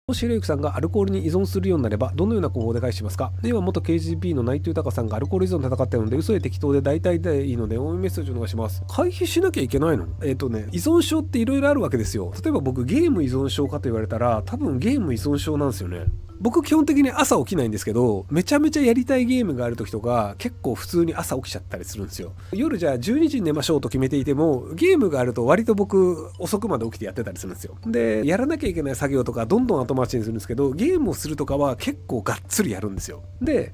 もしひろゆきさんがアルコールに依存するようになればどのような方法で返しますか？では元 KGB の内藤豊さんがアルコール依存と戦っているので嘘で適当で大体でいいので応援メッセージお願いします。回避しなきゃいけないの？依存症っていろいろあるわけですよ。例えば僕ゲーム依存症かと言われたら多分ゲーム依存症なんですよね。僕基本的に朝起きないんですけど、めちゃめちゃやりたいゲームがある時とか結構普通に朝起きちゃったりするんですよ。夜じゃあ12時に寝ましょうと決めていてもゲームがあると割と僕遅くまで起きてやってたりするんですよ。でやらなきゃいけない作業とかどんどん後回しにするんですけど、ゲームをするとかは結構がっつりやるんですよ。で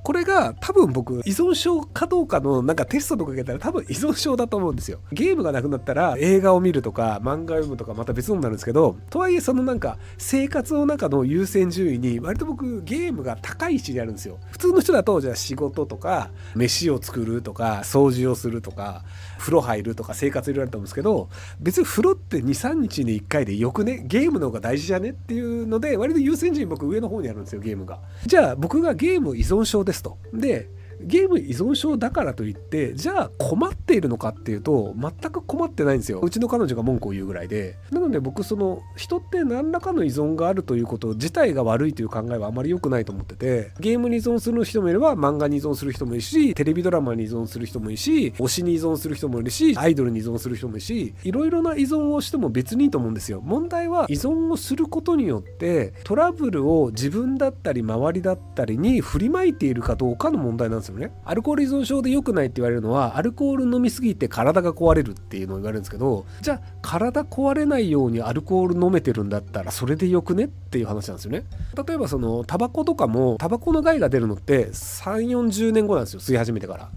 これが多分僕依存症かどうかのなんかテストとか受けたら多分依存症だと思うんですよ。ゲームがなくなったら映画を見るとか漫画を読むとかまた別のになるんですけど、とはいえそのなんか生活の中の優先順位に割と僕ゲームが高い位置にあるんですよ。普通の人だとじゃあ仕事とか飯を作るとか掃除をするとか風呂入るとか生活いろいろあると思うんですけど、別に風呂って2、3日に1回でよくね、ゲームの方が大事じゃねっていうので割と優先順位僕上の方にあるんですよ、ゲームが。じゃあ僕がゲーム依存症ですと。でゲーム依存症だからといってじゃあ困っているのかっていうと全く困ってないんですよ。うちの彼女が文句を言うぐらいで。なので僕その人って何らかの依存があるということ自体が悪いという考えはあまり良くないと思ってて、ゲームに依存する人もいれば漫画に依存する人もいるし、テレビドラマに依存する人もいるし、推しに依存する人もいるし、アイドルに依存する人もいるし、いろいろな依存をしても別にいいと思うんですよ。問題は依存をすることによってトラブルを自分だったり周りだったりに振りまいているかどうかの問題なんですよね。アルコール依存症で良くないって言われるのはアルコール飲みすぎて体が壊れるっていうのを言われるんですけど、じゃあ体壊れないようにアルコール飲めてるんだったらそれでよくねっていう話なんですよね。例えばそのタバコとかもタバコの害が出るのって3、40年後なんですよ、吸い始めてから。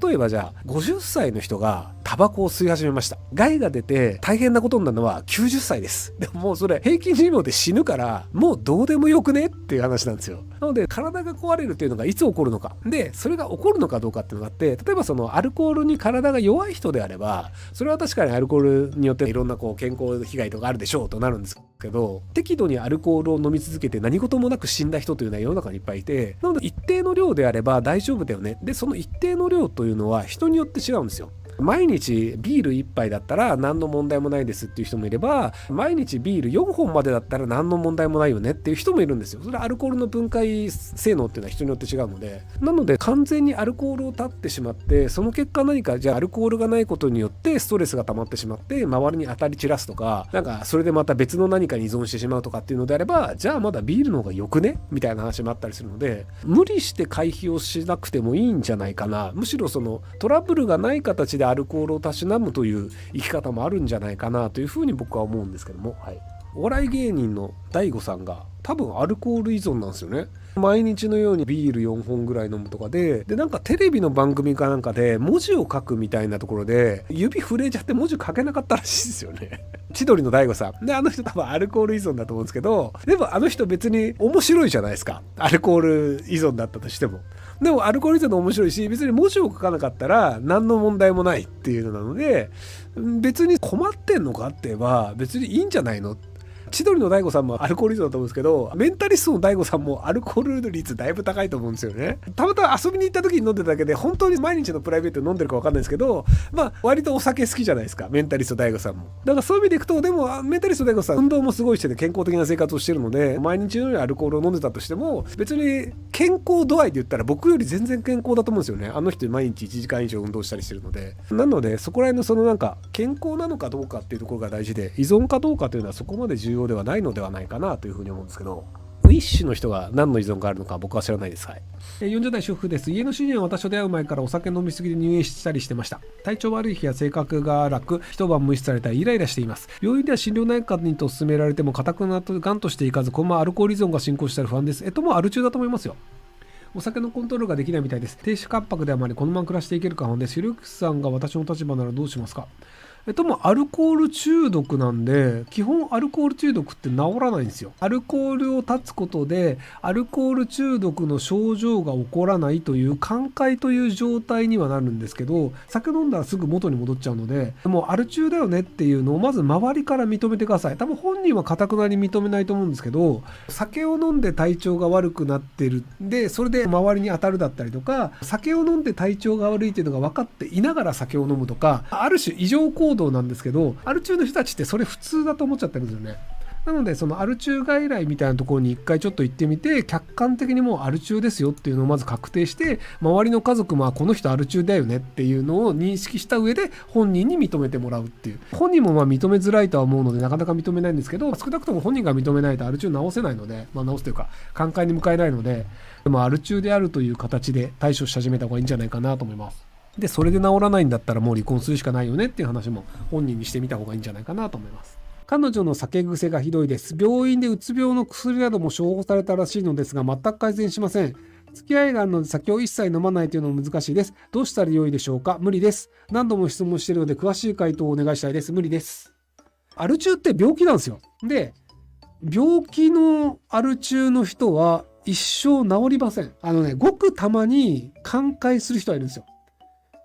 例えばじゃあ50歳の人がタバコを吸い始めました。害が出て大変なことになるのは90歳です。でももうそれ平均寿命で死ぬからもうどうでもよくねっていう話なんですよ。なので体が壊れるっていうのがいつ起こるのかで、それが起こるのかどうかっていうのがあって、例えばそのアルコールに体が弱い人であればそれは確かにアルコールによっていろんなこう健康被害とかあるでしょうとなるんですけど、適度にアルコールを飲み続けて何事もなく死んだ人というのは世の中にいっぱいいて、なので一定の量であれば大丈夫だよね。でその一定の量というのは人によって違うんですよ。毎日ビール1杯だったら何の問題もないですっていう人もいれば、毎日ビール4本までだったら何の問題もないよねっていう人もいるんですよ。それはアルコールの分解性能っていうのは人によって違うので、なので完全にアルコールを断ってしまって、その結果何かじゃあアルコールがないことによってストレスが溜まってしまって周りに当たり散らすとか、なんかそれでまた別の何かに依存してしまうとかっていうのであれば、じゃあまだビールの方がよくねみたいな話もあったりするので、無理して回避をしなくてもいいんじゃないかな。むしろそのトラブルがない形でアルコールをたしなむという生き方もあるんじゃないかなというふうに僕は思うんですけども、はい、お笑い芸人の大悟さんが多分アルコール依存なんですよね。毎日のようにビール4本ぐらい飲むとかでなんかテレビの番組かなんかで文字を書くみたいなところで指震えちゃって文字書けなかったらしいですよね。千鳥の大悟さんで、あの人多分アルコール依存だと思うんですけど、でもあの人別に面白いじゃないですか、アルコール依存だったとしても。でもアルコール依存の面白いし、別に文字を書かなかったら何の問題もないっていうのなので、別に困ってんのかって言えば別にいいんじゃないの。千鳥の大悟さんもアルコール依存だと思うんですけど、メンタリストの大悟さんもアルコール率だいぶ高いと思うんですよね。たまたま遊びに行った時に飲んでただけで本当に毎日のプライベートで飲んでるか分かんないですけど、まあ割とお酒好きじゃないですか、メンタリスト大悟さんも。だからそういう意味でいくと、でもメンタリスト大悟さん運動もすごいしてて健康的な生活をしてるので、毎日のようにアルコールを飲んでたとしても別に健康度合いで言ったら僕より全然健康だと思うんですよね。あの人毎日1時間以上運動したりしてるので。なのでそこら辺のそのなんか健康なのかどうかっていうところが大事で、依存かどうかというのはそこまで重要ではないのではないかなというふうに思うんですけど、ウィッシュの人が何の依存があるのか僕は知らないです。はい、40代主婦です。家の主人は私と出会う前からお酒飲みすぎで入院したりしてました。体調悪い日や性格が荒く一晩無視されたりイライラしています。病院では心療内科にと勧められても固くなとがんとしていかず、このままアルコール依存が進行したら不安です。もうアル中だと思いますよ。お酒のコントロールができないみたいです。低酒関白であまりこのまま暮らしていけるか不安です。ひろゆきさんが私の立場ならどうしますか？もうアルコール中毒なんで、基本アルコール中毒って治らないんですよ。アルコールを断つことでアルコール中毒の症状が起こらないという寛解という状態にはなるんですけど、酒飲んだらすぐ元に戻っちゃうので、もうアル中だよねっていうのをまず周りから認めてください。多分本人は固くなり認めないと思うんですけど、酒を飲んで体調が悪くなってるで、それで周りに当たるだったりとか、酒を飲んで体調が悪いっていうのが分かっていながら酒を飲むとか、ある種異常行動なんですけど、アル中の人たちってそれ普通だと思っちゃってるんですよね。なのでそのアル中外来みたいなところに一回ちょっと行ってみて、客観的にもうアル中ですよっていうのをまず確定して、周りの家族もこの人アル中だよねっていうのを認識した上で本人に認めてもらうっていう。本人も認めづらいとは思うのでなかなか認めないんですけど、少なくとも本人が認めないとアル中治せないので、治すというか寛解に向かえないので、アル中であるという形で対処し始めた方がいいんじゃないかなと思います。でそれで治らないんだったらもう離婚するしかないよねっていう話も本人にしてみた方がいいんじゃないかなと思います。彼女の酒癖がひどいです。病院でうつ病の薬なども処方されたらしいのですが全く改善しません。付き合いがあるので酒を一切飲まないというのも難しいです。どうしたら良いでしょうか。無理です。何度も質問しているので詳しい回答をお願いしたいです。無理です。アル中って病気なんですよ。で病気のアル中の人は一生治りません。ごくたまに寛解する人はいるんですよ。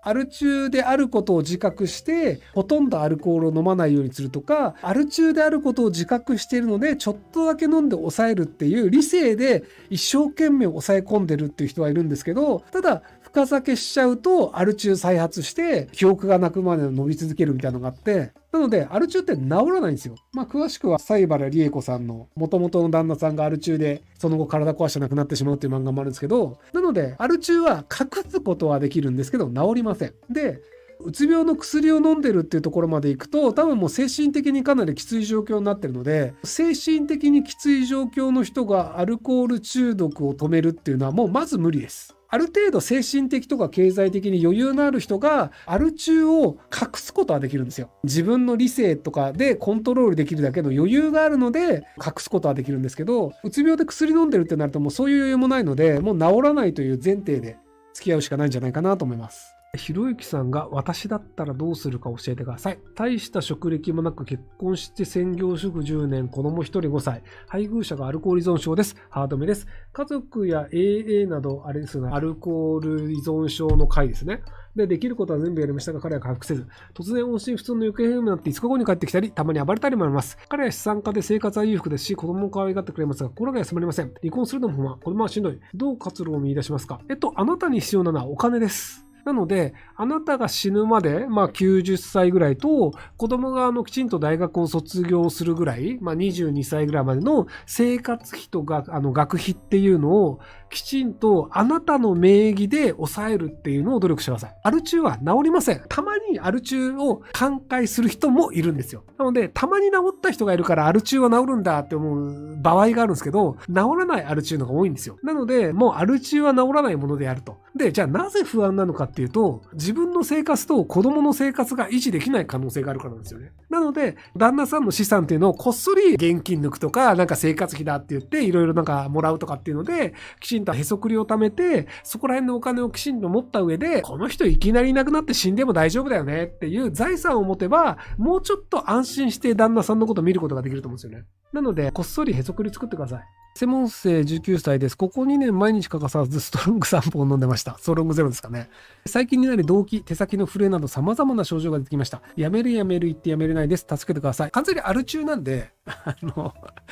アル中であることを自覚してほとんどアルコールを飲まないようにするとか、アル中であることを自覚しているのでちょっとだけ飲んで抑えるっていう理性で一生懸命抑え込んでるっていう人はいるんですけど、ただ深酒しちゃうとアル中再発して記憶がなくまで伸び続けるみたいなのがあって、なのでアル中って治らないんですよ。詳しくは西原理恵子さんの元々の旦那さんがアル中でその後体壊して亡くなってしまうっていう漫画もあるんですけど、なのでアル中は隠すことはできるんですけど治りません。でうつ病の薬を飲んでるっていうところまでいくと多分もう精神的にかなりきつい状況になってるので、精神的にきつい状況の人がアルコール中毒を止めるっていうのはもうまず無理です。ある程度精神的とか経済的に余裕のある人がアル中を隠すことはできるんですよ。自分の理性とかでコントロールできるだけの余裕があるので隠すことはできるんですけど、うつ病で薬飲んでるってなるともうそういう余裕もないので、もう治らないという前提で付き合うしかないんじゃないかなと思います。ひろゆきさんが私だったらどうするか教えてください。大した職歴もなく結婚して専業主婦10年、子供1人5歳、配偶者がアルコール依存症です。ハードめです。家族や AA などあれですね、アルコール依存症の会ですね。できることは全部やりましたが彼は回復せず、突然音信不通の行方不明になって5日後に帰ってきたり、たまに暴れたりもあります。彼は資産家で生活は裕福ですし、子供も可愛がってくれますが心が休まりません。離婚するのも不満、子供はしんどい。どう活路を見出しますか。あなたに必要なのはお金です。なので、あなたが死ぬまで、90歳ぐらいと、子供がきちんと大学を卒業するぐらい、22歳ぐらいまでの生活費と学費っていうのを、きちんとあなたの名義で抑えるっていうのを努力してください。アル中は治りません。たまにアル中を寛解する人もいるんですよ。なので、たまに治った人がいるからアル中は治るんだって思う場合があるんですけど、治らないアル中のが多いんですよ。なので、もうアル中は治らないものであると。で、じゃあなぜ不安なのかっていうと、自分の生活と子供の生活が維持できない可能性があるからなんですよね。なので、旦那さんの資産っていうのをこっそり現金抜くとか、生活費だって言って、いろいろもらうとかっていうので、きちんとへそくりを貯めて、そこら辺のお金をきちんと持った上で、この人いきなりいなくなって死んでも大丈夫だよねっていう財産を持てば、もうちょっと安心して旦那さんのことを見ることができると思うんですよね。なので、こっそりへそくり作ってください。専門生19歳です。ここ2年毎日欠かさずストロング3本飲んでました。ストロングゼロですかね。最近になり動悸、手先の震えなど様々な症状が出てきました。やめる言ってやめれないです。助けてください。完全にアル中なんで、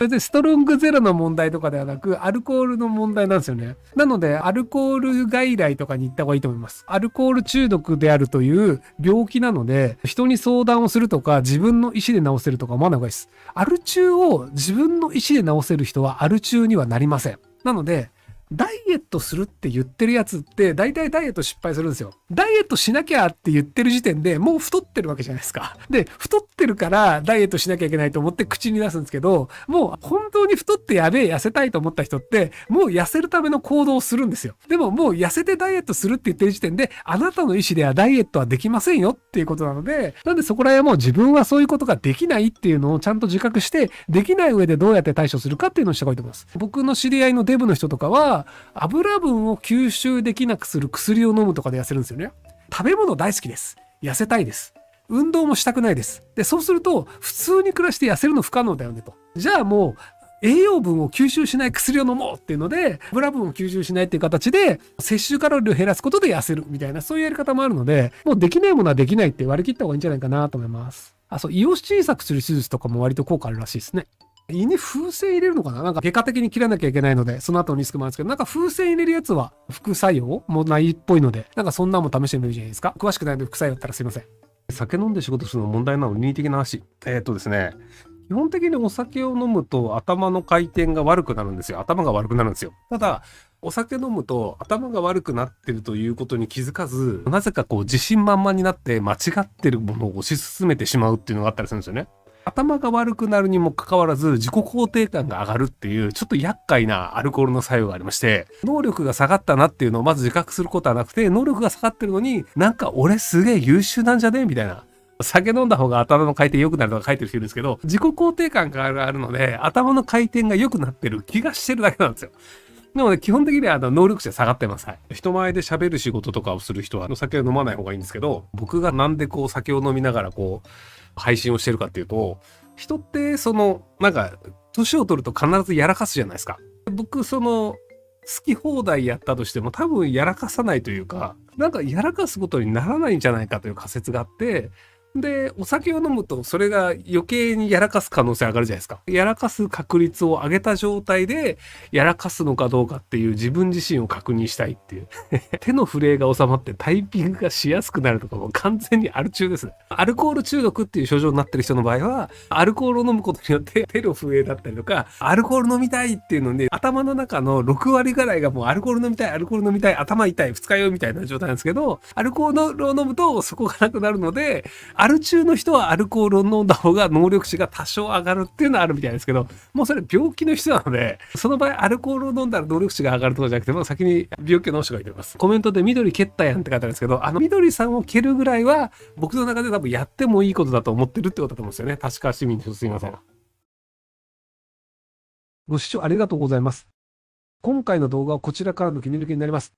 別にストロングゼロの問題とかではなく、アルコールの問題なんですよね。なので、アルコール外来とかに行った方がいいと思います。アルコール中毒であるという病気なので、人に相談をするとか、自分の意思で治せるとか思わない方がいいです。アル中を自分の意思で治せる人はアル中にはなりません。なので、ダイエットするって言ってるやつって大体ダイエット失敗するんですよ。ダイエットしなきゃって言ってる時点でもう太ってるわけじゃないですか。で、太ってるからダイエットしなきゃいけないと思って口に出すんですけど、もう本当に太ってやべえ痩せたいと思った人ってもう痩せるための行動をするんですよ。でももう痩せてダイエットするって言ってる時点であなたの意思ではダイエットはできませんよっていうことなので、なんでそこら辺はもう自分はそういうことができないっていうのをちゃんと自覚して、できない上でどうやって対処するかっていうのをした方がいいと思います。僕の知り合いのデブの人とかは油分を吸収できなくする薬を飲むとかで痩せるんですよね。食べ物大好きです。痩せたいです。運動もしたくないです。で、そうすると普通に暮らして痩せるの不可能だよねと。じゃあもう栄養分を吸収しない薬を飲もうっていうので、油分を吸収しないっていう形で摂取カロリーを減らすことで痩せるみたいな、そういうやり方もあるので、もうできないものはできないって割り切った方がいいんじゃないかなと思います。胃を小さくする手術とかも割と効果あるらしいですね。胃に風船入れるのかな、外科的に切らなきゃいけないので、その後のリスクもあるんですけど、風船入れるやつは副作用もないっぽいので、そんなも試してみるじゃないですか。詳しくないので副作用だったらすいません。酒飲んで仕事するの問題なの倫理的な話。ですね、基本的にお酒を飲むと頭の回転が悪くなるんですよ。頭が悪くなるんですよ。ただ、お酒飲むと頭が悪くなってるということに気づかず、なぜかこう自信満々になって間違ってるものを推し進めてしまうっていうのがあったりするんですよね。頭が悪くなるにもかかわらず自己肯定感が上がるっていうちょっと厄介なアルコールの作用がありまして、能力が下がったなっていうのをまず自覚することはなくて、能力が下がってるのになんか俺すげえ優秀なんじゃねみたいな。酒飲んだ方が頭の回転良くなるとか書いてる人いるんですけど、自己肯定感があるので頭の回転が良くなってる気がしてるだけなんですよ。なので基本的には能力値は下がってます。はい。人前で喋る仕事とかをする人はお酒を飲まない方がいいんですけど、僕がなんでこう酒を飲みながらこう配信をしてるかっていうと、人ってなんか年を取ると必ずやらかすじゃないですか。僕好き放題やったとしても多分やらかさないというか、なんかやらかすことにならないんじゃないかという仮説があって、で、お酒を飲むとそれが余計にやらかす可能性上がるじゃないですか。やらかす確率を上げた状態でやらかすのかどうかっていう自分自身を確認したいっていう。手の震えが収まってタイピングがしやすくなるとかも完全にアル中ですね。アルコール中毒っていう症状になってる人の場合は、アルコールを飲むことによって手の震えだったりとか、アルコール飲みたいっていうので、頭の中の6割ぐらいがもうアルコール飲みたい、アルコール飲みたい、頭痛い、二日酔いみたいな状態なんですけど、アルコールを飲むとそこがなくなるので、アル中の人はアルコールを飲んだ方が能力値が多少上がるっていうのはあるみたいですけど、もうそれ病気の人なので、その場合アルコールを飲んだら能力値が上がるとかじゃなくて、もう先に病気の人がいてます。コメントで緑蹴ったやんって書いてあるんですけど、緑さんを蹴るぐらいは僕の中で多分やってもいいことだと思ってるってことだと思うんですよね。確か市民の人すいません。ご視聴ありがとうございます。今回の動画はこちらからの切り抜きになります。